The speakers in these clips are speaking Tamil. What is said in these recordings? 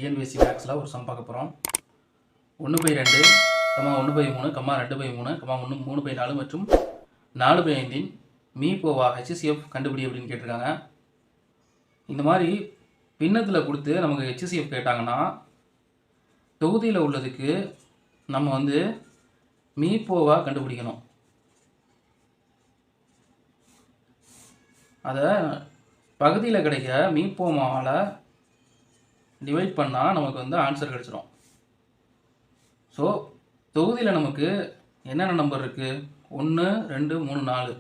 டிஎன்பிஎஸ்சி மேக்ஸில் ஒரு சம் பார்க்க போகிறோம். 1/2, 1/3, 2/3, 3/4 மற்றும் 4/5 மீபோவா ஹெச்சிஎஃப் கண்டுபிடி அப்படின்னு கேட்டிருக்காங்க. இந்த மாதிரி பின்னத்தில் கொடுத்து நமக்கு ஹெச்சிஎஃப் கேட்டாங்கன்னா தொகுதியில் உள்ளதுக்கு நம்ம மீபோவா கண்டுபிடிக்கணும். அதை பகுதியில் கிடைக்க மீபோமாவால் டிவைட் பண்ணால் நமக்கு ஆன்சர் கிடச்சிரும். ஸோ தொகுதியில் நமக்கு என்னென்ன நம்பர் இருக்குது? 1, 2, 3, 4.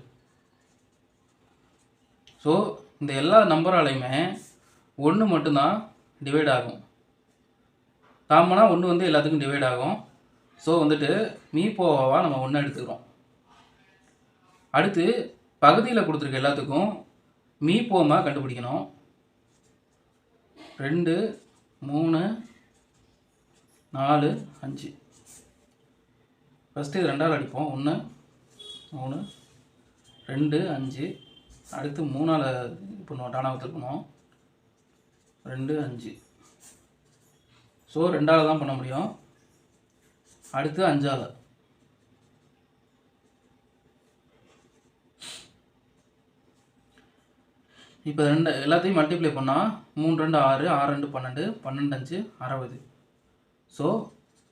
ஸோ இந்த எல்லா நம்பராலையுமே 1 மட்டும்தான் டிவைட் ஆகும். காமனாக 1 எல்லாத்துக்கும் டிவைட் ஆகும். ஸோ மீபோவாவா நம்ம 1 எடுத்துக்கிறோம். அடுத்து பகுதியில் கொடுத்துருக்க எல்லாத்துக்கும் மீபோமா கண்டுபிடிக்கணும். 2, 3, 4, 5. ஃபஸ்ட்டு இது 2ஆல் அடிப்போம். 1, 3, 2, 5. அடுத்து 3ஆல் இது பண்ணுவோம், டானாவை திருப்பணும். 2, 5. ஸோ 2ஆல் தான் பண்ண முடியும். அடுத்து 5ஆல். இப்போ எல்லாத்தையும் மல்டிப்ளை பண்ணால் 3, 2, 6, 6, 2, 12, 12, 5, 60. ஸோ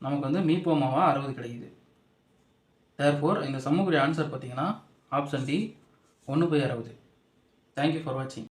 நமக்கு மீபோமாவா 60 கிடைக்குது. தேர்ஃபோர் இந்த சம்முக்குரிய ஆன்சர் பார்த்தீங்கன்னா ஆப்ஷன் டி 1/60. தேங்க்யூ ஃபார் வாட்சிங்.